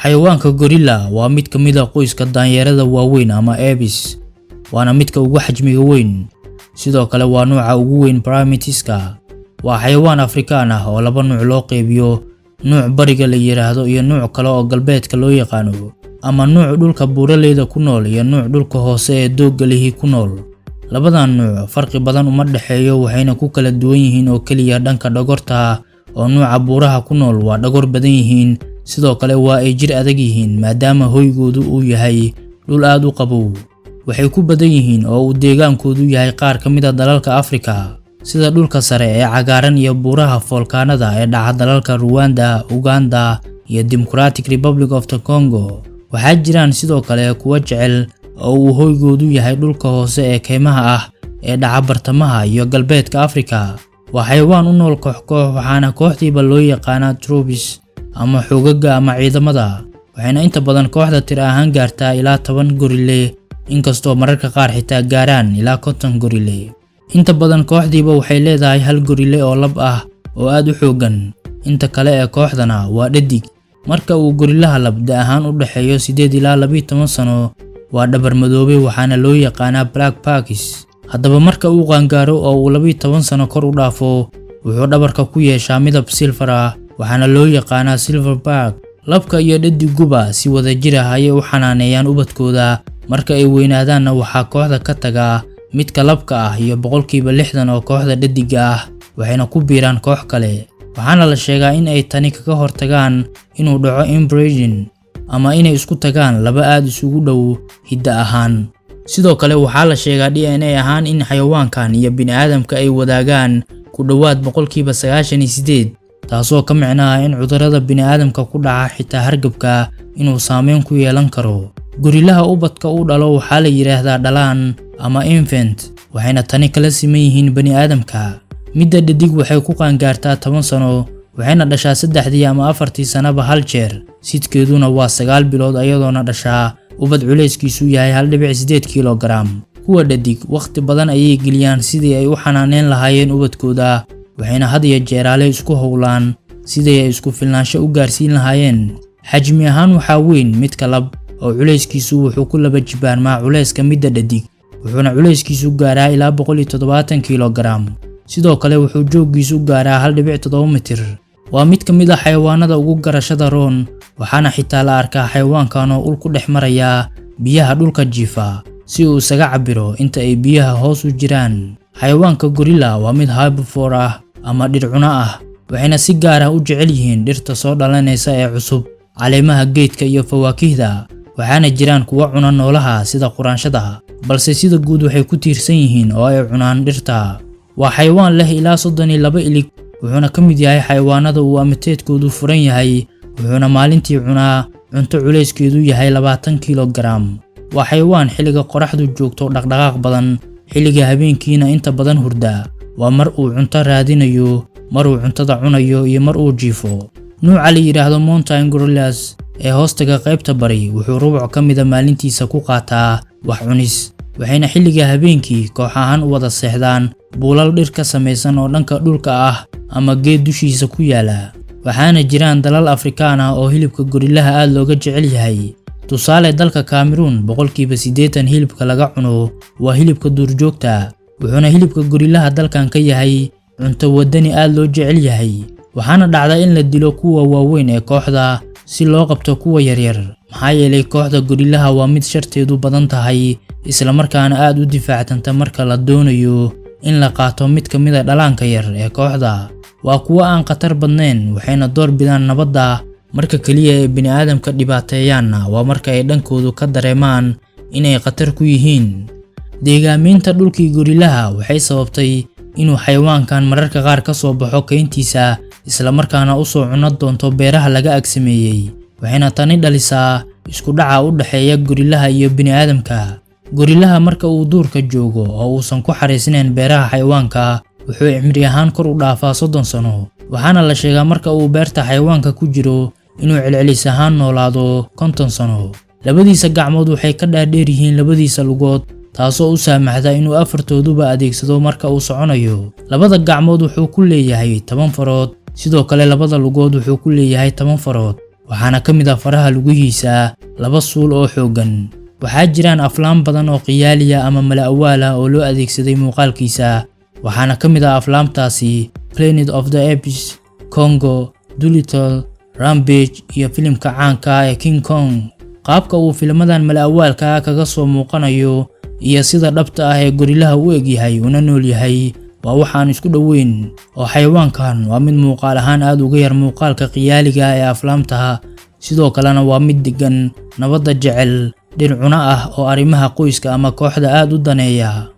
Xayawaanka gorilla waa mid kamida qoyska daanyeerada waaweyn ama APES, waana midka ugu xajmiga weyn. Sidoo kale waa nuuca ugu weyn Primateska. Waa xayawaan Afrikaan ah oo laba nuuc loo qeybiyo, nuuc bariga la yiraahdo iyo nuuc kale oo galbeedka loo yaqaano, ama nuuc dhulka buuraleyda ku nool iyo nuuc dhulka hoose ee doogga leh ku nool. Labadan nuuc farqi badan uma dhaxeeyo, waxayna ku kala duwan yihiin oo kaliya dhanka dhogorta oo nuuca buuraha ku nool waa dhogor badan yihiin, sidoo kale waa ay jir adag yihiin maadaama hoygoodu uu yahay dhul aad u qabow. Waxay ku badan yihiin oo uu deegaankoodu yahay qaar ka mid ah dalalka Afrika, sida dhulka sare ee cagaaran iyo buuraha volkaanada ee dhaca dalalka Rwanda, Uganda iyo Democratic Republic of the Congo. Waxaa jiraan sidoo kale kuwa jecel oo uu hoygoodu yahay dhulka hoose ee keymaha ah ee dhaca bartamaha iyo galbeedka Afrika. Waa xayawaan u nool koox-koox, waxaana kooxdiiba loo yaqaanaa tribes ama xogaga ama ciidamada. Waxayna inta badan kooxda tir ahaan gaartaa ilaa 10 gorille, inkastoo mararka qaar xitaa gaaraan ilaa 50 gorille. Inta badan kooxdiiba waxay leedahay hal gorille oo lab ah oo aad u xoogan, inta kale ee kooxdana waa dhadig. Marka uu gorillaha lab da ahaan u dhaxeeyo 8 ilaa 12 sano, waa dhabar madoobe, waxaana loo yaqaanaa black pakis. Haddaba marka uu qaangaaro oo uu 12 sano kor u dhaafo, wuxuu dhabarka ku yeeshaa midab silver ah, waxaana loo yaqaanaa silverback. Labka iyo dhadiguba si wada jir ah ayay u xanaaneeyaan ubadkooda. Marka ay weynaadaanna waxaa kooxda ka taga midka labka ah iyo 60% oo kooxda dhadiga ah, waxayna ku biiraan koox kale. Waxaana la sheegaa in ay tani kaga hortagaan inuu dhaco inbreeding ama inay isku tagaan laba aad isugu dhow hidda ahaan. Sidoo kale waxaa la sheegaa DNA ahaan in xayawaankan iyo bini'aadamka ay wadaagaan ku dhawaad 98%, taasoo ka micnaha in cudurrada bini'aadamka ku dhaca xitaa hargabka inuu saameyn ku yeelan karo. Gorillaha ubadka uu dhalo waxaa la yiraahdaa dhalaan ama infant, waxayna tani kala siman yihiin bani'aadamka. Midda dhadig waxay ku qaangaartaa 10 sano, waxayna dhashaa 3 ama 4 sanaba hal jeer. Sidkeeduna waa 9 bilood ayadoona dhashaa ubad culeyskiisu yahay 1.8 kilogram. Kuwa dhadig waqti badan ayay geliyaan sidii ay u xanaaneyn lahaayeen ubadkooda, waxayna had iyo jeer isku howlaan sidii ay isku filnaansho u gaarsiin lahaayeen. Xajmi ahaan waxaa weyn midka lab oo culeyskiisu wuxuu ku laba jibaarmaa culeyska midda dhadig, wuxuuna culeyskiisu gaaraa ilaa 170 kilogram. Sidoo kale wuxuu jooggiisu gaaraa 1.7 mitir. Waa mid ka mid ah xayawaanada ugu garashada roon, waxaana xitaa la arkaa xayawaankan oo ul ku dhex maraya biyaha dhulka jiifa si uu isaga cabiro inta ay biyaha hoos u jiraan. Xayawaanka gorilla waa mid herbivore ah ama dhir cuna ah, waxayna si gaar ah u jecel yihiin dhirta soo dhalanaysa ee cusub, caleemaha geedka iyo fawaakihda. Waxaana jiraan kuwa cuna noolaha sida quraanshada, balse sida guud waxay ku tiirsan yihiin oo ay cunaan dhirta. Waa xayawaan leh ilaa 32 ilig, wuxuuna ka mid yahay xayawaanada uu amiteedkoodu furan yahay, wuxuuna maalintii cunaa cunto culeyskeedu yahay 20 kilogram. Waa xayawaan xilliga qoraxdu joogto dhaqdhaqaaq badan, xilliga habeenkiina inta badan hurda. Waa mar uu cunto raadinayo, mar uu cuntada cunayo iyo mar uu jiifo. Nuuca la yiraahdo mountain gorillas ee hoostaga qaybta bari wuxuu rubuc ka mid ah maalintiisa ku qaataa wax cunis, waxayna xilliga habeenkii koox ahaan u wada seexdaan buulal dhir ka samaysan oo dhanka dhulka ah ama geed dushiisa ku yaala. Waxaana jiraan dalal Afrikaan ah oo hilibka gorillaha aad looga jecel yahay. Tusaale dalka Cameroon 80% hilibka laga cuno waa hilibka duurjoogta, wuxuuna hilibka gorillaha dalkan ka yahay cunto wadani aad loo jecel yahay. Waxaana dhacda in la dilo kuwa waaweyn ee kooxda si loo qabto kuwa yaryar, maxaa yeelay kooxda gorillaha waa mid sharteedu badan tahay, isla markaana aad u difaactanta marka la doonayo in la qaato mid ka mid ah dhalaanka yar ee kooxda. Waa kuwa aan khatar badnayn, waxayna door bidaan nabadda. Marka kaliya ee bini'aadamka dhibaateeyaanna waa marka ay dhankoodu ka dareemaan inay khatar ku yihiin. Deegaaminta dhulkii gorillaha waxay sababtay inuu xayawaankan mararka qaar ka soo baxo keyntiisa, isla markaana u soo cuno doonto beeraha laga agsameeyay. Waxayna tani dhalisaa isku dhaca u dhaxeeya gorillaha iyo bini'aadamka. Gorillaha marka uu duurka joogo oo uusan ku xariisnayn beeraha xayawaanka, wuxuu cimri ahaan kor u dhaafaa 30 sano. Waxaana la sheegaa marka uu beerta xayawaanka ku jiro inuu celcelis ahaan noolaado 50 sano. Labadiisa gacmood waxay ka dhaadheer yihiin labadiisa lugood, taasoo u saamaxda inuu afartooduba adeegsado marka uu soconayo. Labada gacmood wuxuu ku leeyahay 10 farood, sidoo kale labada lugood wuxuu ku leeyahay 10 farood. waxaana ka mid ah faraha lugihiisa laba suul oo xoogan. waxaa jiraan aflaam badan oo qiyaaliya ama mala awaal ah oo loo adeegsaday muuqaalkiisa, waxaana ka mid ah aflaamtaasi Planet of the Apes, Congo, Dolittle, Rampage iyo filimka caanka ah ee King Kong. qaabka uu filmadan mala awaalka kaga soo muuqanayo iyo sida dhabta ah ee gorillaha u egyahay una nool yahay waa waxaan isku dhaweyn, oo xayawaankan waa mid muuqaal ahaan aad uga yar muuqaalka qiyaaliga ah ee aflaamta, sidoo kalena waa mid degan, nabadda jecel, dhinacuna ah oo arrimaha qoyska ama kooxda aad u daneeya.